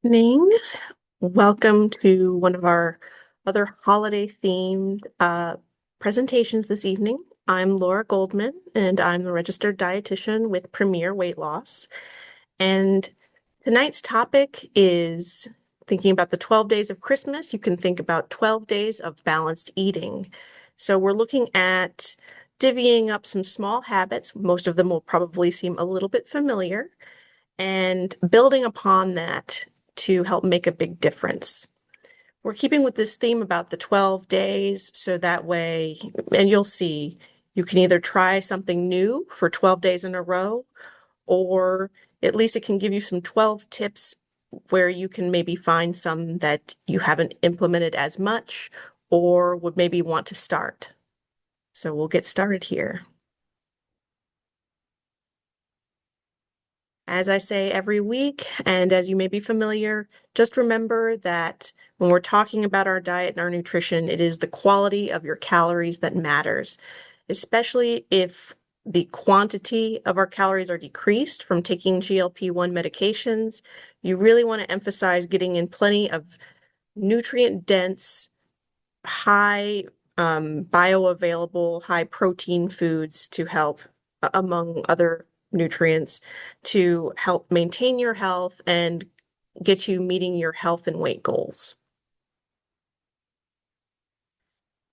Evening. Welcome to one of our other holiday themed presentations this evening. I'm Laura Goldman, and I'm the registered dietitian with Premier Weight Loss. And tonight's topic is thinking about the 12 days of Christmas. You can think about 12 days of balanced eating. So we're looking at divvying up some small habits. Most of them will probably seem a little bit familiar, and building upon that to help make a big difference. We're keeping with this theme about the 12 days, so that way, and you'll see, you can either try something new for 12 days in a row, or at least it can give you some 12 tips where you can maybe find some that you haven't implemented as much or would maybe want to start. So we'll get started here. As I say every week, and as you may be familiar, just remember that when we're talking about our diet and our nutrition, it is the quality of your calories that matters, especially if the quantity of our calories are decreased from taking GLP-1 medications. You really want to emphasize getting in plenty of nutrient-dense, high bioavailable, high protein foods to help, among other nutrients, to help maintain your health and get you meeting your health and weight goals.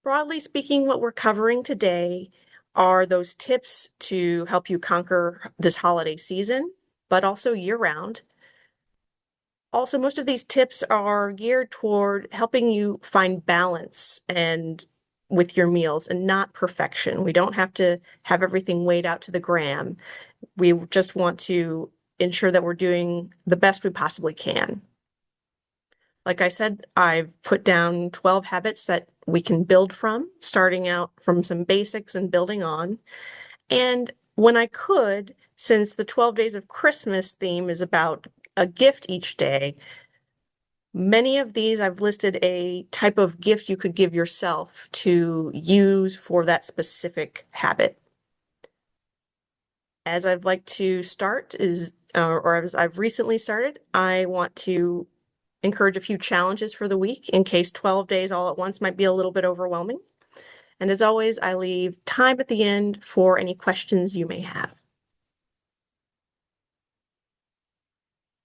Broadly speaking, what we're covering today are those tips to help you conquer this holiday season, but also year-round. Also, most of these tips are geared toward helping you find balance and with your meals and not perfection. We don't have to have everything weighed out to the gram. We just want to ensure that we're doing the best we possibly can. Like I said, I've put down 12 habits that we can build from, starting out from some basics and building on. And when I could, since the 12 Days of Christmas theme is about a gift each day, many of these I've listed a type of gift you could give yourself to use for that specific habit. As I'd like to start or as I've recently started, I want to encourage a few challenges for the week in case 12 days all at once might be a little bit overwhelming. And as always, I leave time at the end for any questions you may have.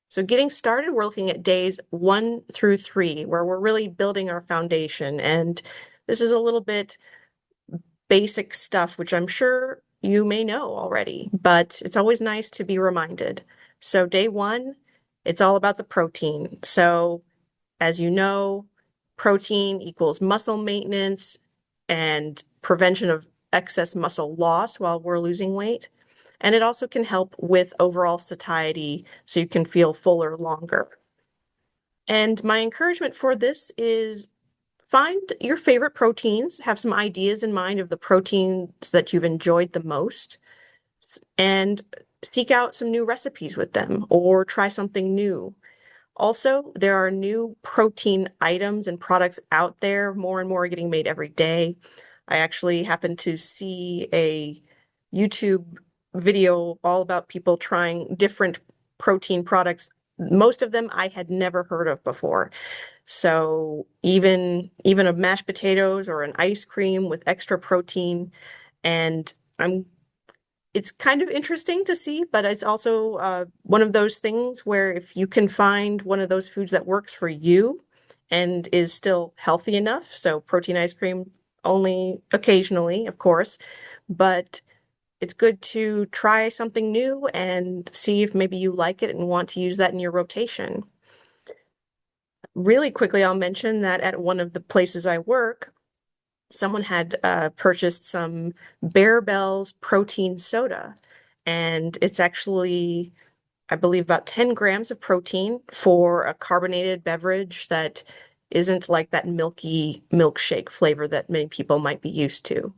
So getting started, we're looking at days 1 through 3, where we're really building our foundation. And this is a little bit basic stuff, which I'm sure you may know already, but it's always nice to be reminded. So day 1, it's all about the protein. So as you know, protein equals muscle maintenance and prevention of excess muscle loss while we're losing weight. And it also can help with overall satiety so you can feel fuller longer. And my encouragement for this is find your favorite proteins, have some ideas in mind of the proteins that you've enjoyed the most, and seek out some new recipes with them or try something new. Also, there are new protein items and products out there. More and more are getting made every day. I actually happened to see a YouTube video all about people trying different protein products. Most of them I had never heard of before. So even a mashed potatoes or an ice cream with extra protein, and it's kind of interesting to see, but it's also one of those things where if you can find one of those foods that works for you and is still healthy enough, so protein ice cream only occasionally, of course, but it's good to try something new and see if maybe you like it and want to use that in your rotation. Really quickly, I'll mention that at one of the places I work, someone had purchased some Bear protein soda, and it's actually, I believe, about 10 grams of protein for a carbonated beverage that isn't like that milky milkshake flavor that many people might be used to.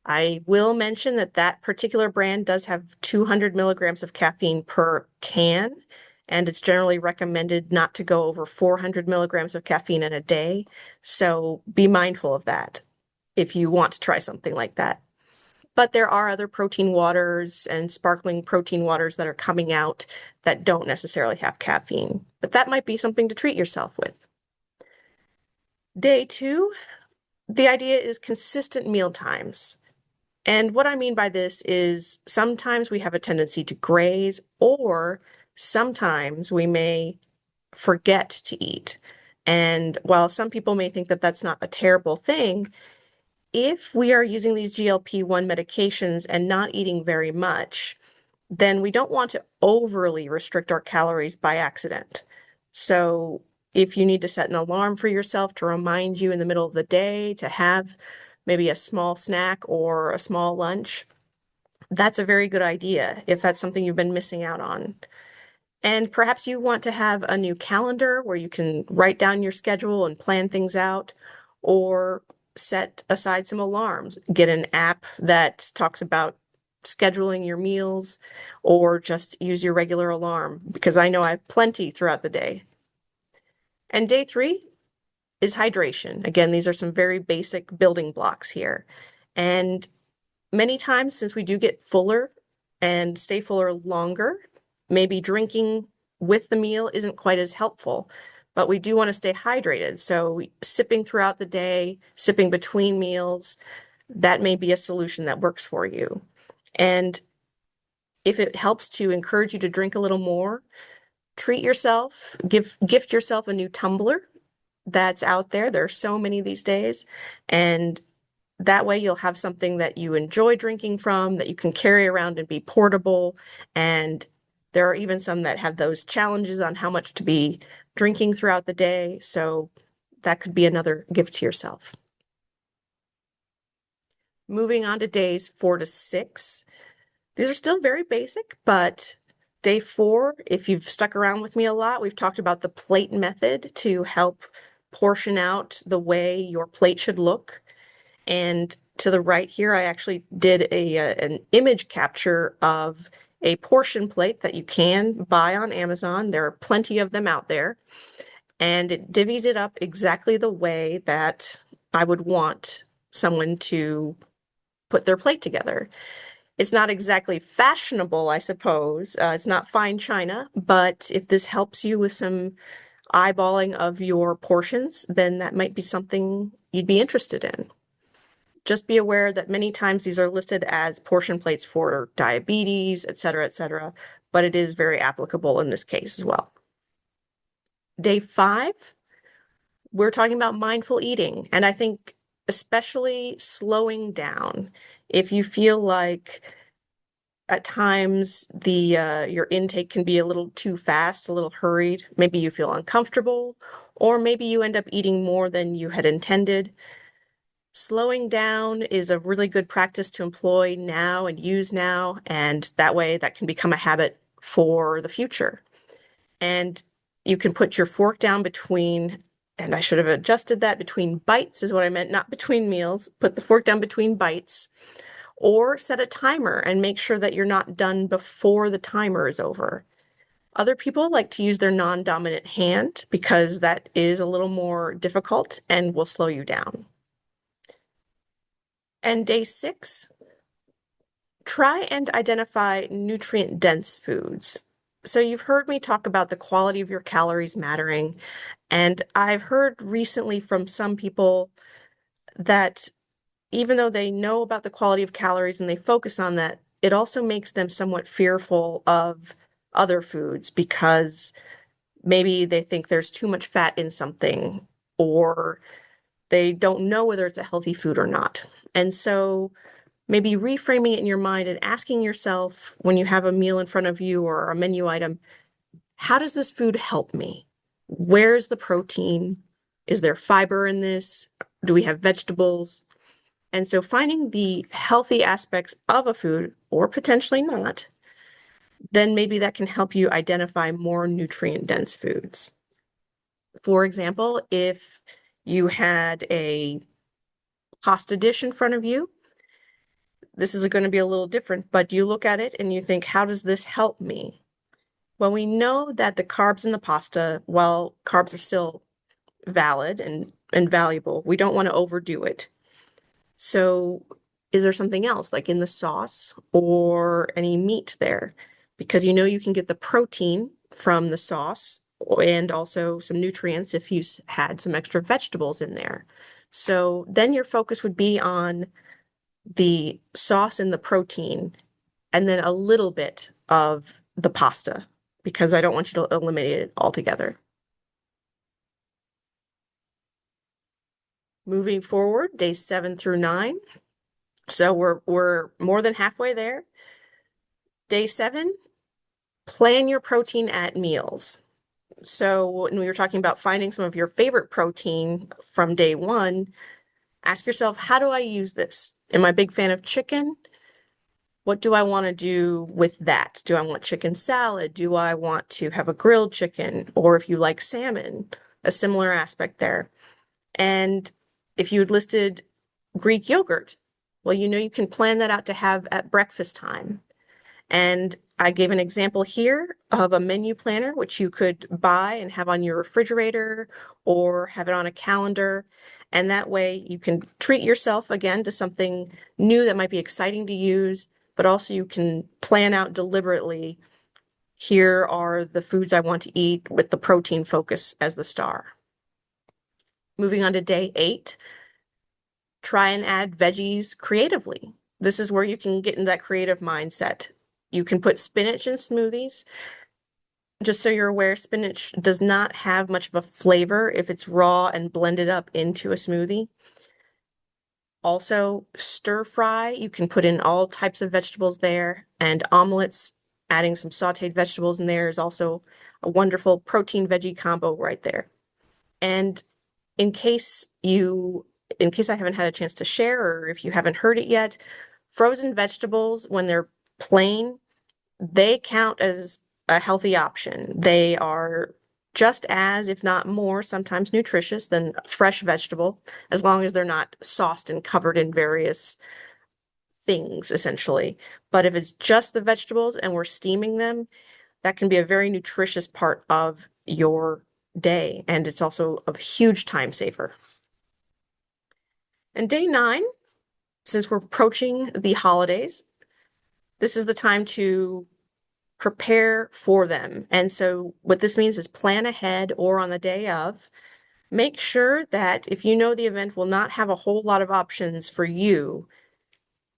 I will mention that that particular brand does have 200 milligrams of caffeine per can, and it's generally recommended not to go over 400 milligrams of caffeine in a day. So be mindful of that if you want to try something like that. But there are other protein waters and sparkling protein waters that are coming out that don't necessarily have caffeine. But that might be something to treat yourself with. Day 2, the idea is consistent meal times. And what I mean by this is sometimes we have a tendency to graze, or sometimes we may forget to eat. And while some people may think that that's not a terrible thing, if we are using these GLP-1 medications and not eating very much, then we don't want to overly restrict our calories by accident. So if you need to set an alarm for yourself to remind you in the middle of the day to have maybe a small snack or a small lunch, that's a very good idea if that's something you've been missing out on. And perhaps you want to have a new calendar where you can write down your schedule and plan things out, or set aside some alarms. Get an app that talks about scheduling your meals, or just use your regular alarm, because I know I have plenty throughout the day. And day 3 is hydration. Again, these are some very basic building blocks here. And many times, since we do get fuller and stay fuller longer, maybe drinking with the meal isn't quite as helpful, but we do want to stay hydrated. So sipping throughout the day, sipping between meals, that may be a solution that works for you. And if it helps to encourage you to drink a little more, treat yourself, gift yourself a new tumbler that's out there. There are so many these days. And that way you'll have something that you enjoy drinking from, that you can carry around and be portable. And there are even some that have those challenges on how much to be drinking throughout the day. So that could be another gift to yourself. Moving on to days 4 to 6. These are still very basic, but day 4, if you've stuck around with me a lot, we've talked about the plate method to help portion out the way your plate should look. And to the right here, I actually did an image capture of a portion plate that you can buy on Amazon. There are plenty of them out there. And it divvies it up exactly the way that I would want someone to put their plate together. It's not exactly fashionable, I suppose. It's not fine china, but if this helps you with some eyeballing of your portions, then that might be something you'd be interested in. Just be aware that many times these are listed as portion plates for diabetes, et cetera, but it is very applicable in this case as well. Day 5, we're talking about mindful eating, and I think especially slowing down. If you feel like at times your intake can be a little too fast, a little hurried, maybe you feel uncomfortable, or maybe you end up eating more than you had intended. Slowing down is a really good practice to employ now and use now, and that way that can become a habit for the future. And you can put your fork down between, and I should have adjusted that, between bites is what I meant, not between meals. Put the fork down between bites, or set a timer and make sure that you're not done before the timer is over. Other people like to use their non-dominant hand because that is a little more difficult and will slow you down. And day 6, try and identify nutrient-dense foods. So you've heard me talk about the quality of your calories mattering, and I've heard recently from some people that even though they know about the quality of calories and they focus on that, it also makes them somewhat fearful of other foods because maybe they think there's too much fat in something, or they don't know whether it's a healthy food or not. And so maybe reframing it in your mind and asking yourself when you have a meal in front of you or a menu item, how does this food help me? Where's the protein? Is there fiber in this? Do we have vegetables? And so finding the healthy aspects of a food, or potentially not, then maybe that can help you identify more nutrient-dense foods. For example, if you had a pasta dish in front of you, this is going to be a little different, but you look at it and you think, how does this help me? Well, we know that the carbs in the pasta, while carbs are still valid and valuable, we don't want to overdo it. So is there something else like in the sauce or any meat there? Because you know you can get the protein from the sauce and also some nutrients if you had some extra vegetables in there. So then your focus would be on the sauce and the protein, and then a little bit of the pasta, because I don't want you to eliminate it altogether. Moving forward, days 7 through 9. So we're more than halfway there. Day 7, plan your protein at meals. So when we were talking about finding some of your favorite protein from day 1, ask yourself, how do I use this? Am I a big fan of chicken? What do I want to do with that? Do I want chicken salad? Do I want to have a grilled chicken? Or if you like salmon, a similar aspect there. And if you had listed Greek yogurt, well, you know you can plan that out to have at breakfast time. And I gave an example here of a menu planner, which you could buy and have on your refrigerator or have it on a calendar. And that way you can treat yourself again to something new that might be exciting to use, but also you can plan out deliberately, here are the foods I want to eat with the protein focus as the star. Moving on to day 8, try and add veggies creatively. This is where you can get in that creative mindset. You can put spinach in smoothies. Just so you're aware, spinach does not have much of a flavor if it's raw and blended up into a smoothie. Also, stir fry, you can put in all types of vegetables there, and omelets, adding some sauteed vegetables in there is also a wonderful protein veggie combo right there. And in case I haven't had a chance to share, or if you haven't heard it yet, frozen vegetables, when they're plain, they count as a healthy option. They are just as, if not more, sometimes nutritious than fresh vegetable, as long as they're not sauced and covered in various things, essentially. But if it's just the vegetables and we're steaming them, that can be a very nutritious part of your day, and it's also a huge time saver. And day 9, since we're approaching the holidays, this is the time to prepare for them. And so what this means is plan ahead or on the day of. Make sure that if you know the event will not have a whole lot of options for you,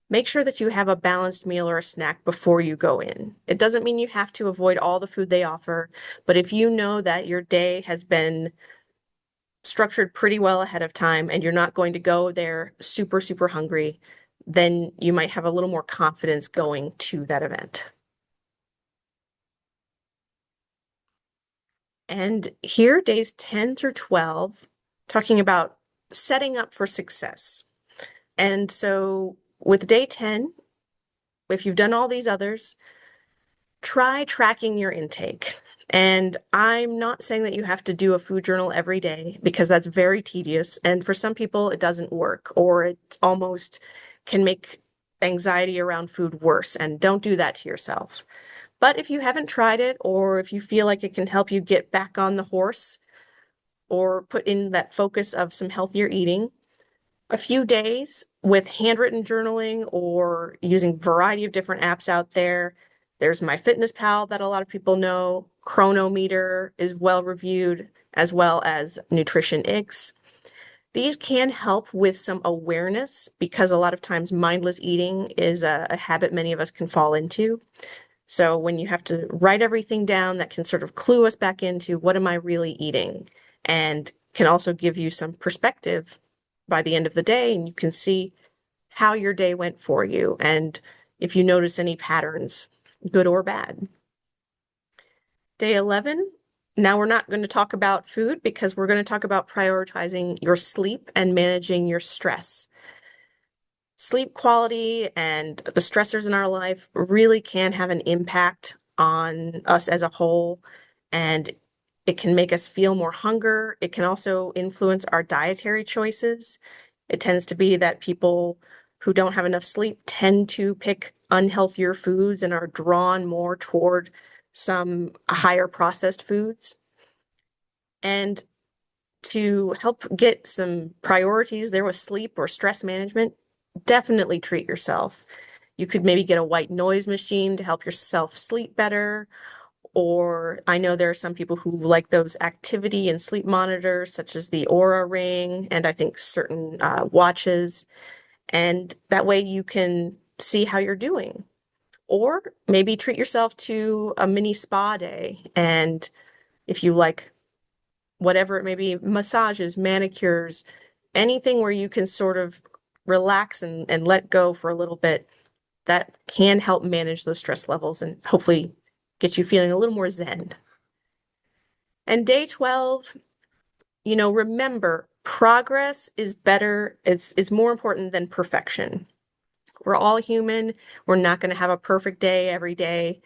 make sure that you have a balanced meal or a snack before you go in. It doesn't mean you have to avoid all the food they offer, but if you know that your day has been structured pretty well ahead of time and you're not going to go there super, super hungry, then you might have a little more confidence going to that event. And here, days 10 through 12, talking about setting up for success. And so with day 10, if you've done all these others, try tracking your intake. And I'm not saying that you have to do a food journal every day, because that's very tedious. And for some people, it doesn't work, or it almost can make anxiety around food worse. And don't do that to yourself. But if you haven't tried it, or if you feel like it can help you get back on the horse or put in that focus of some healthier eating, a few days with handwritten journaling or using a variety of different apps out there. There's MyFitnessPal that a lot of people know. Chronometer is well reviewed, as well as Nutritionix. These can help with some awareness, because a lot of times mindless eating is a habit many of us can fall into. So when you have to write everything down, that can sort of clue us back into what am I really eating, and can also give you some perspective by the end of the day, and you can see how your day went for you and if you notice any patterns, good or bad. Day 11, now we're not going to talk about food, because we're going to talk about prioritizing your sleep and managing your stress. Sleep quality and the stressors in our life really can have an impact on us as a whole, and it can make us feel more hunger. It can also influence our dietary choices. It tends to be that people who don't have enough sleep tend to pick unhealthier foods and are drawn more toward some higher processed foods. And to help get some priorities there with sleep or stress management, definitely treat yourself. You could maybe get a white noise machine to help yourself sleep better. Or I know there are some people who like those activity and sleep monitors, such as the Oura Ring, and I think certain watches. And that way you can see how you're doing. Or maybe treat yourself to a mini spa day. And if you like whatever it may be, massages, manicures, anything where you can sort of relax and let go for a little bit, that can help manage those stress levels and hopefully get you feeling a little more zen. And day 12, remember, progress is better, it's more important than perfection. We're all human. We're not going to have a perfect day every day.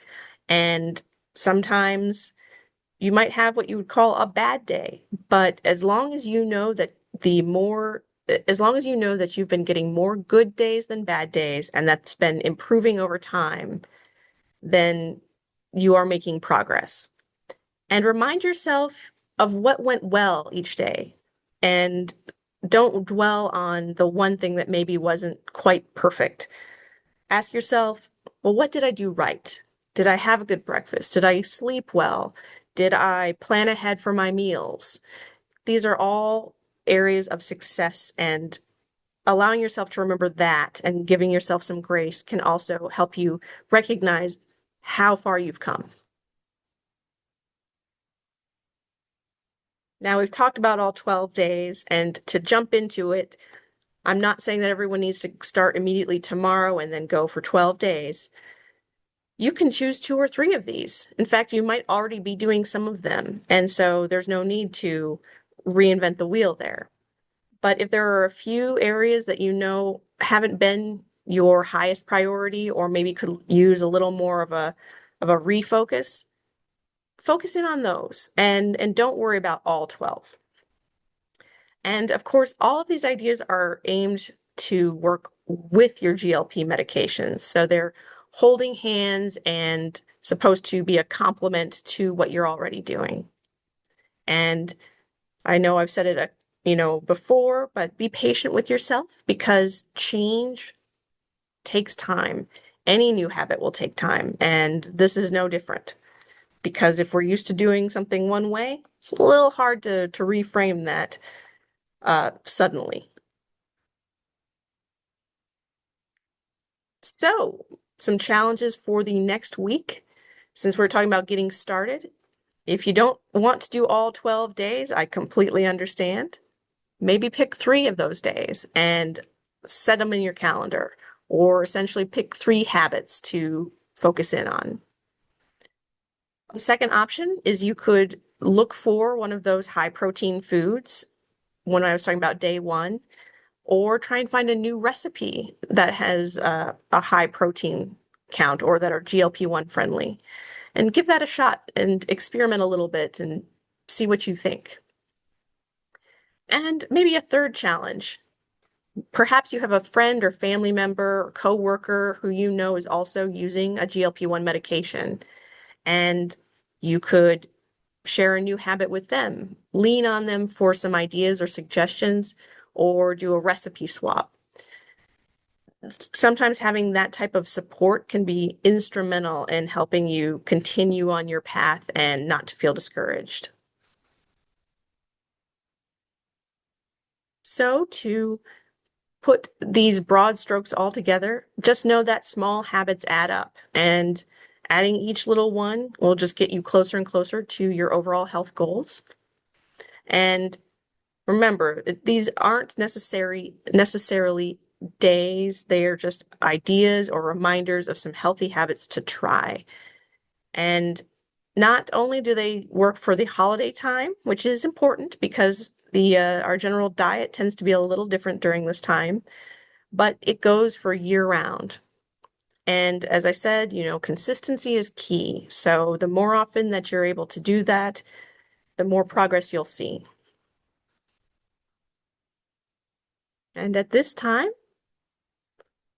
And sometimes you might have what you would call a bad day. But as long as you know that as long as you know that you've been getting more good days than bad days, and that's been improving over time, then you are making progress. And remind yourself of what went well each day. And don't dwell on the one thing that maybe wasn't quite perfect. Ask yourself, well, what did I do right? Did I have a good breakfast? Did I sleep well? Did I plan ahead for my meals? These are all areas of success, and allowing yourself to remember that and giving yourself some grace can also help you recognize how far you've come. Now we've talked about all 12 days, and to jump into it, I'm not saying that everyone needs to start immediately tomorrow and then go for 12 days. You can choose 2 or 3 of these. In fact, you might already be doing some of them, and so there's no need to reinvent the wheel there. But if there are a few areas that you know haven't been your highest priority, or maybe could use a little more of a refocus, focus in on those and don't worry about all 12. And of course, all of these ideas are aimed to work with your GLP medications. So they're holding hands and supposed to be a complement to what you're already doing. And I know I've said it, before, but be patient with yourself because change takes time. Any new habit will take time, and this is no different. Because if we're used to doing something one way, it's a little hard to reframe that suddenly. So, some challenges for the next week, since we're talking about getting started. If you don't want to do all 12 days, I completely understand. Maybe pick 3 of those days and set them in your calendar, or essentially pick 3 habits to focus in on. The second option is you could look for one of those high protein foods when I was talking about day 1, or try and find a new recipe that has a high protein count or that are GLP-1 friendly. And give that a shot and experiment a little bit and see what you think. And maybe a third challenge. Perhaps you have a friend or family member or coworker who you know is also using a GLP-1 medication, and you could share a new habit with them, lean on them for some ideas or suggestions, or do a recipe swap. Sometimes having that type of support can be instrumental in helping you continue on your path and not to feel discouraged. So to put these broad strokes all together, just know that small habits add up, and adding each little one will just get you closer and closer to your overall health goals. And remember, these aren't necessarily days, they are just ideas or reminders of some healthy habits to try. And not only do they work for the holiday time, which is important because our general diet tends to be a little different during this time, but it goes for year round. And as I said, consistency is key. So the more often that you're able to do that, the more progress you'll see. And at this time,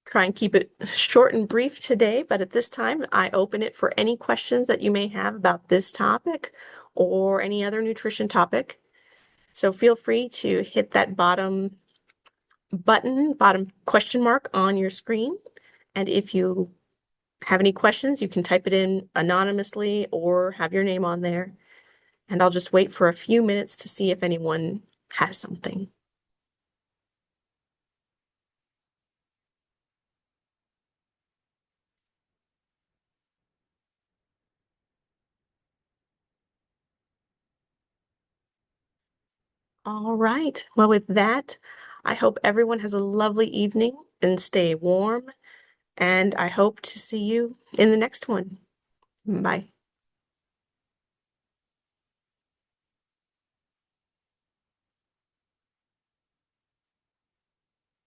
try and keep it short and brief today, but at this time, I open it for any questions that you may have about this topic or any other nutrition topic. So feel free to hit that bottom button, bottom question mark on your screen. And if you have any questions, you can type it in anonymously or have your name on there. And I'll just wait for a few minutes to see if anyone has something. All right. Well, with that, I hope everyone has a lovely evening and stay warm. And I hope to see you in the next one. Bye.